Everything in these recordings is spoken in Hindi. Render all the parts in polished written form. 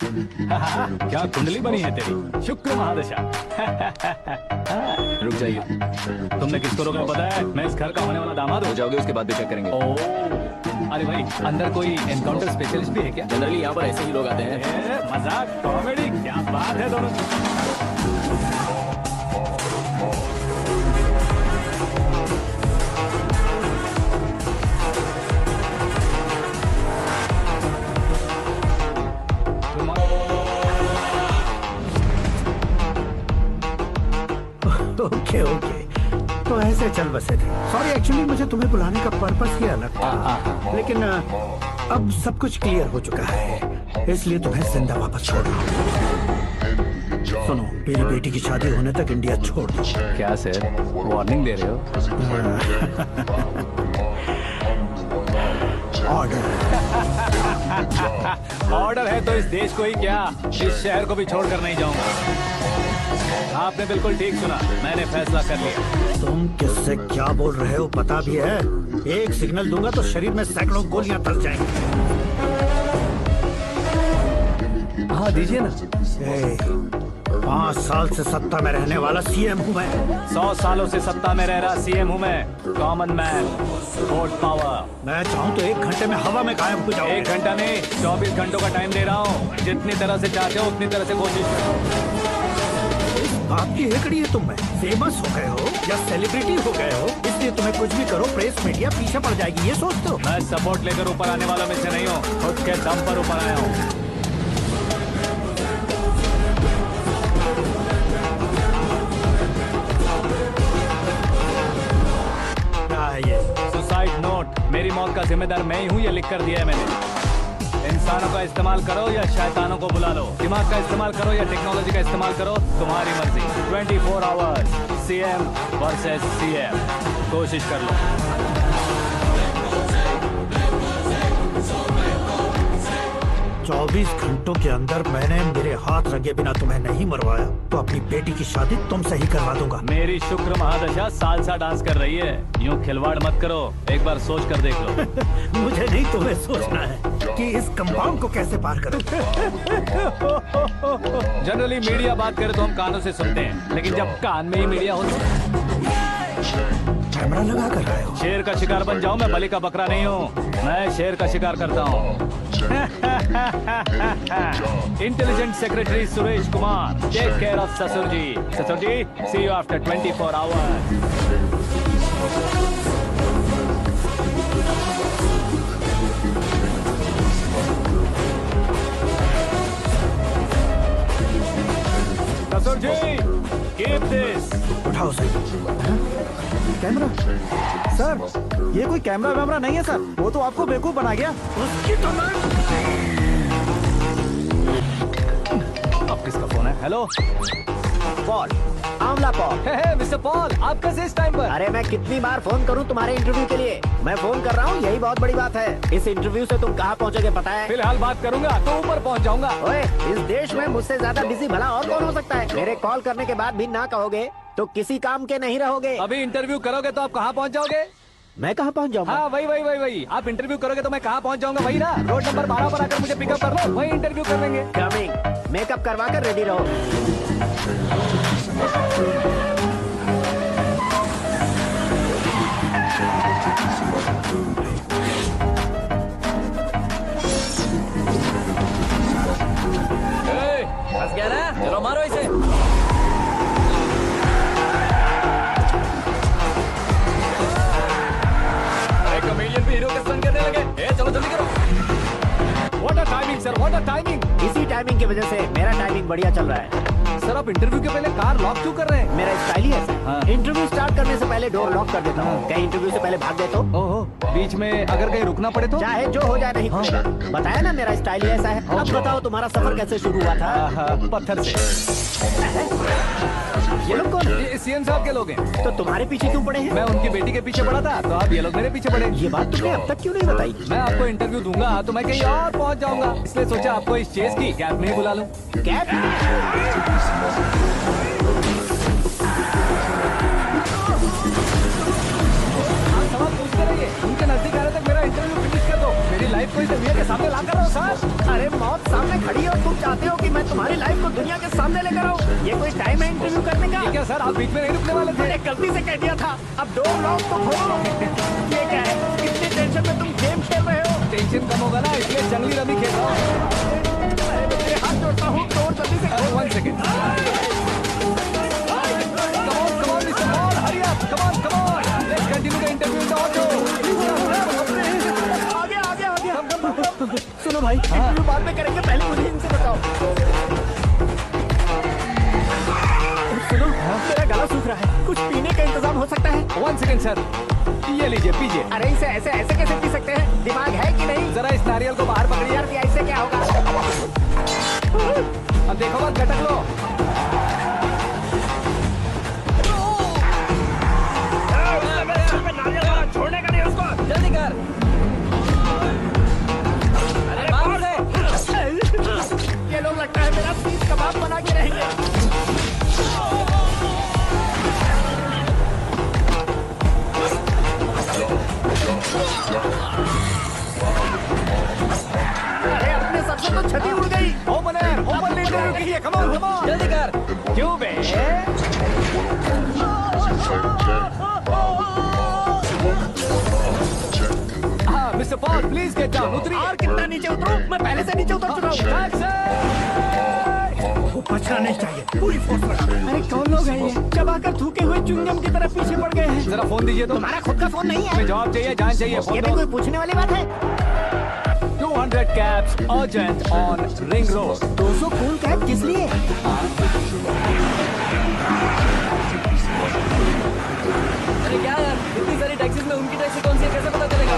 क्या कुंडली बनी है तेरी, शुक्र महादशा। रुक जाइए। तुमने किसको रोका पता है? मैं इस घर का होने वाला दामाद हो हूँ। जाओगे उसके बाद भी चेक करेंगे। अरे भाई, अंदर कोई एनकाउंटर स्पेशलिस्ट भी है क्या? जनरली यहाँ पर ऐसे ही लोग आते हैं। मजाक कॉमेडी, क्या बात है दोनों। ओके ओके, तो ऐसे चल बसे थे। सॉरी, एक्चुअली मुझे तुम्हें बुलाने का पर्पस ही अलग था, लेकिन अब सब कुछ क्लियर हो चुका है, इसलिए तुम्हें जिंदा वापस छोड़ रहा हूँ। सुनो, मेरी बेटी की शादी होने तक इंडिया छोड़ दो। क्या सर, वार्निंग दे रहे हो? ऑर्डर। ऑर्डर है तो इस देश को ही क्या, इस शहर को भी छोड़कर नहीं जाऊंगा। आपने बिल्कुल ठीक सुना, मैंने फैसला कर लिया। तुम किससे क्या बोल रहे हो पता भी है? एक सिग्नल दूंगा तो शरीर में सैकड़ों गोलियां धस जाएंगी। हाँ दीजिए ना। 5 साल से सत्ता में रहने वाला सीएम हूँ मैं। 100 सालों से सत्ता में रह रहा सीएम हूँ मैं। Common man, vote power. मैं चाहूँ तो 1 घंटे में हवा में गायब हो जाऊँ। 1 घंटा नहीं, 24 घंटों का टाइम दे रहा हूँ। जितनी तरह से चाहते हो उतनी तरह से कोशिश करो। आपकी हेकड़ी है, तुम में फेमस हो गए हो या सेलिब्रिटी हो गए हो, इसलिए तुम्हें कुछ भी करो प्रेस मीडिया पीछे पड़ जाएगी, ये सोचते हो? मैं सपोर्ट लेकर ऊपर आने वालों में से नहीं हूँ, खुद के दम पर ऊपर आया हूँ। सुसाइड नोट, मेरी मौत का जिम्मेदार मैं ही हूँ, ये लिख कर दिया है मैंने। इंसानों का इस्तेमाल करो या शैतानों को बुला लो, दिमाग का इस्तेमाल करो या टेक्नोलॉजी का इस्तेमाल करो, तुम्हारी मर्जी। 24 आवर्स, सीएम वर्सेस सीएम, कोशिश कर लो। 24 घंटों के अंदर मैंने मेरे हाथ रंगे बिना तुम्हें नहीं मरवाया तो अपनी बेटी की शादी तुमसे ही करवा दूंगा। मेरी शुक्र महादशा सालसा डांस कर रही है, यूं खिलवाड़ मत करो, एक बार सोच कर देख लो। मुझे नहीं, तुम्हें सोचना है कि इस कंपाउंड को कैसे पार करूं। जनरली मीडिया बात करे तो हम कानों से सुनते हैं, लेकिन जब कान में ही मीडिया हो तो कैमरा लगा कर रहे हो। शेर का शिकार बन जाऊं, मैं बलि का बकरा नहीं हूँ, मैं शेर का शिकार करता हूँ। Intelligent secretary Suresh Kumar, take care of ससुर जी। ससुर जी, सी यू आफ्टर 24 आवर्स। ससुर जी, कीप दिस। उठाओ सर। कैमरा सर, ये कोई कैमरा वैमरा नहीं है सर, वो तो आपको बेवकूफ बना गया। उसकी तो अब किसका फोन है? हेलो पॉल, आंवला पॉल। मिस्टर पॉल, आप कैसे इस टाइम पर? अरे मैं कितनी बार फोन करूं तुम्हारे इंटरव्यू के लिए? मैं फोन कर रहा हूं, यही बहुत बड़ी बात है। इस इंटरव्यू से तुम कहां पहुंचोगे पता है? फिलहाल बात करूंगा तो ऊपर पहुंच जाऊंगा। ओए, इस देश में मुझसे ज्यादा बिजी भला और कौन हो सकता है? मेरे कॉल करने के बाद भी ना कहोगे तो किसी काम के नहीं रहोगे। अभी इंटरव्यू करोगे तो आप कहाँ पहुँच जाओगे? मैं कहाँ पहुँच जाऊंगा? हाँ वही। आप इंटरव्यू करोगे तो मैं कहाँ पहुँच जाऊंगा? वही ना, रोड नंबर 12 पर आकर मुझे पिकअप कर लो, वही इंटरव्यू कर लेंगे। कमिंग। मेकअप करवा कर रेडी रहो। फंस गया ना, चलो मारो इसे। कमेडियन भी हीरो के संग करने लगे। चलो जल्दी करो। What a timing sir, what a timing. इसी टाइमिंग की वजह से मेरा टाइमिंग बढ़िया चल रहा है। सर आप इंटरव्यू के पहले कार लॉक क्यों कर रहे हैं? मेरा स्टाइल ही ऐसा हाँ। है। इंटरव्यू स्टार्ट करने से पहले डोर लॉक कर देता हूँ। कहीं इंटरव्यू से पहले भाग गए तो? ओहो, बीच में अगर कहीं रुकना पड़े तो? चाहे जो हो जाए नहीं खुलेगा। बताया ना मेरा स्टाइल ही ऐसा है। अब बताओ तुम्हारा सफर कैसे शुरू हुआ था? पत्थर से। ये लोग कौन है? ये सीएम साहब के लोग हैं। तो तुम्हारे पीछे क्यों पड़े हैं? मैं उनकी बेटी के पीछे पड़ा था, तो अब ये लोग मेरे पीछे पड़े। ये बात तुमने अब तक क्यों नहीं बताई? मैं आपको इंटरव्यू दूंगा तो मैं कहीं और पहुंच जाऊंगा, इसलिए सोचा आपको इस चेस की कैब में ही बुला लूं। कैब? आप सवाल पूछते रहिए, उनके नजदीक आने तक मेरा इंटरव्यू फिनिश कर दो। मेरी लाइफ को इस दुनिया के सामने ला कर रहो सर। अरे मौत सामने खड़ी हो, तुम चाहते हो कि मैं तुम्हारी लाइफ को दुनिया के सामने लेकर आऊं? ये कोई टाइम है इंटरव्यू करने का? क्या सर आप बीच में नहीं रुकने वाले थे? मैंने गलती से कह दिया था, अब डोर लॉक तो खोलो। ये क्या है, इतनी टेंशन में तुम गेम खेल रहे हो? टेंशन कम होगा ना, इसलिए जंगली रमी खेल रहा हूँ। मैं हाथ जोड़ता हूँ, डोर जल्दी से खोलो। 1 second. Come on, Mr. Paul, hurry up. Come on. Let's continue the interview in the auto. आ गया। सुनो भाई, इंटरव्यू बाद में करेंगे, पहले मुझे इनसे बताओ। सुनो, मेरा गला सूख रहा है, कुछ पीने का इंतजाम हो सकता है? 1 सेकेंड सर, ये लीजिए पीजिए। अरे इसे ऐसे कैसे पी सकते हैं? दिमाग है कि नहीं? जरा इस नारियल को बाहर पकड़िए। यार इससे क्या होगा? अब देखो मत, गटक लो। छोड़ने का नहीं उसको, जल्दी कर। अरे बाहर से। ये लोग लगता है मेरा सीख कबाब बना के रहेंगे। अरे अपने सर से तो छठी उड़ गई। ओपन इंटरव्यू कीजिए। कम ऑन जल्दी कर। क्यों बे? हाँ mister Paul please get down. उतरिए। और कितना नीचे उतरूं? मैं पहले से नीचे उतर चुका हूँ। वो बचना नहीं चाहिए, पूरी फोर्स लगा। अरे कौन लोग हैं ये? चबाकर थूके हुए च्युइंगम की तरह पीछे पड़ गए हैं। जरा फोन दीजिए तो। तुम्हारा खुद का फोन नहीं है? हमें जवाब चाहिए, जान चाहिए। ये फोन भी दो। कोई पूछने वाली बात है? 200 cabs urgent on Ring Road. 200 cool cab किस लिए? अरे क्या यार, इतनी सारी टैक्सीज में उनकी टैक्सी कौन सी है, कैसे पता चलेगा?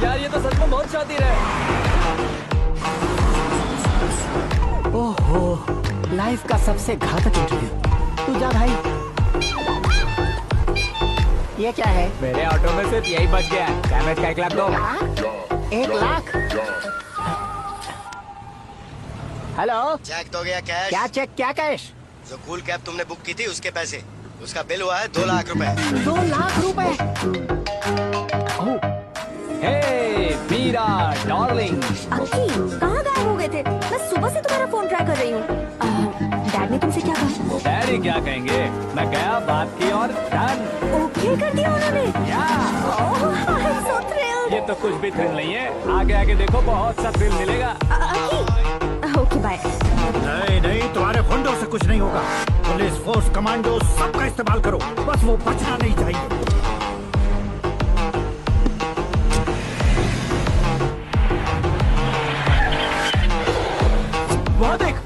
यार ये तो सच में बहुत शातिर है। ओहो, लाइफ का सबसे घातक इंटरव्यू। तू जा भाई। ये क्या है? मेरे ऑटो में सिर्फ यही बच गया। डैमेज का 1 लाख दो। 1 लाख? हेलो, चेक तो गया कैश। क्या चेक, क्या कैश? जो कूल कैब तुमने बुक की थी उसके पैसे, उसका बिल हुआ है 2 लाख रुपए। 2 लाख रुपए? हे मीरा डार्लिंग। अक्की, कहाँ गायब हो गए थे? मैं सुबह से तुम्हारा फोन ट्राई कर रही हूँ। डैड ने तुमसे क्या कहा? डैडी क्या कहेंगे, मैं गया, बात की और डन। ओके कर दिया उन्होंने? So thrilled. ये तो कुछ भी थ्रिल नहीं है, आगे आगे देखो बहुत सा थ्रिल मिलेगा। अक्की, ओके बाय। नहीं, तुम्हारे गुंडों से कुछ नहीं होगा। पुलिस फोर्स, कमांडो, सबका इस्तेमाल करो, बस वो बचना नहीं चाहिए। वो देख।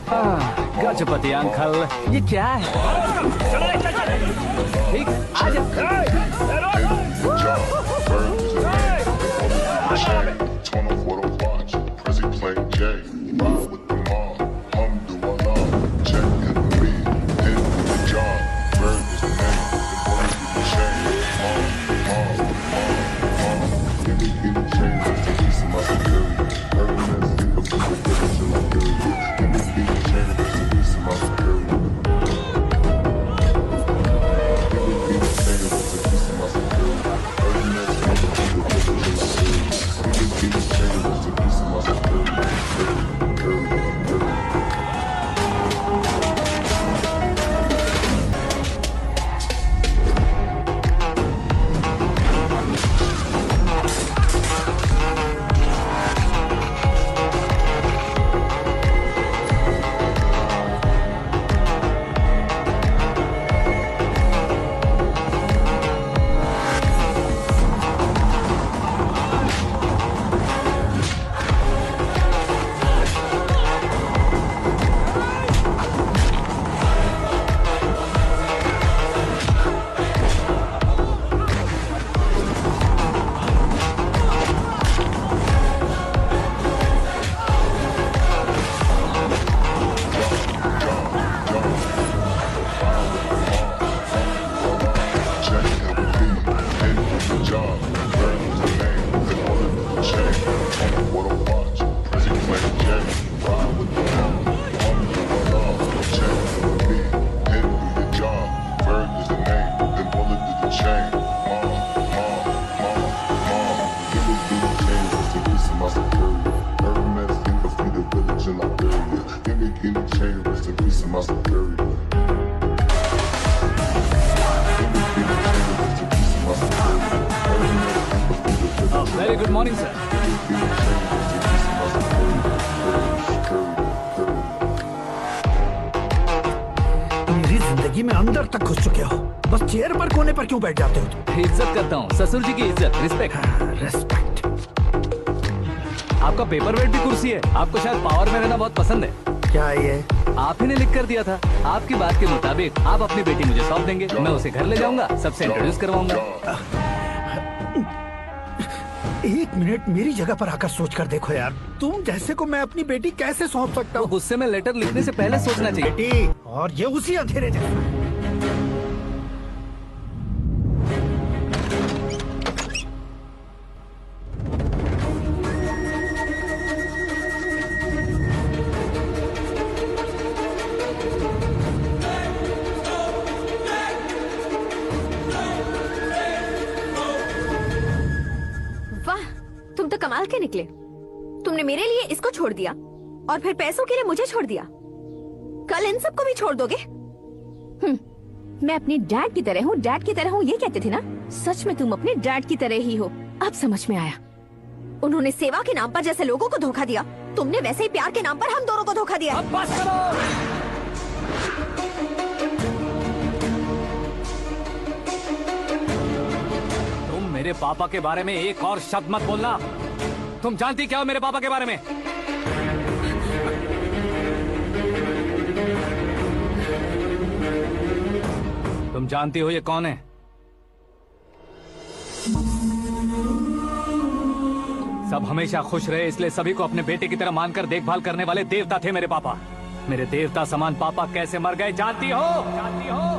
गजपति अंकल, ये क्या है? ठीक, आज मॉर्निंग सर। मेरी जिंदगी में अंदर तक घुस चुके हो, बस चेयर पर कोने पर क्यों बैठ जाते हो तुम? इज्जत करता हूँ, ससुर जी की इज्जत, रिस्पेक्ट। रेस्पेक्ट। आपका पेपर वेट भी कुर्सी है। आपको शायद पावर में रहना बहुत पसंद है। क्या ये? आप ही ने लिख कर दिया था। आपकी बात के मुताबिक आप अपनी बेटी मुझे सौंप देंगे, मैं उसे घर ले जाऊंगा, सबसे इंट्रोड्यूस करवाऊंगा। एक मिनट मेरी जगह पर आकर सोच कर देखो यार, तुम जैसे को मैं अपनी बेटी कैसे सौंप सकता तो हूँ? गुस्से में लेटर लिखने से पहले सोचना चाहिए। बेटी, और ये उसी अंधेरे जैसा। वाह, तुम तो कमाल के निकले। तुमने मेरे लिए इसको छोड़ दिया और फिर पैसों के लिए मुझे छोड़ दिया। कल इन सबको भी छोड़ दोगे? मैं अपने डैड की तरह हूँ, डैड की तरह हूँ, ये कहते थे ना? सच में तुम अपने डैड की तरह ही हो। अब समझ में आया। उन्होंने सेवा के नाम पर जैसे लोगों को धोखा दिया, तुमने वैसे ही प्यार के नाम पर हम दोनों को धोखा दिया। अब बस करो। तुम मेरे पापा के बारे में एक और शब्द मत बोलना। तुम जानती क्या हो मेरे पापा के बारे में? तुम जानती हो ये कौन है? सब हमेशा खुश रहे इसलिए सभी को अपने बेटे की तरह मानकर देखभाल करने वाले देवता थे मेरे पापा। मेरे देवता समान पापा कैसे मर गए जानती हो? जानती हो?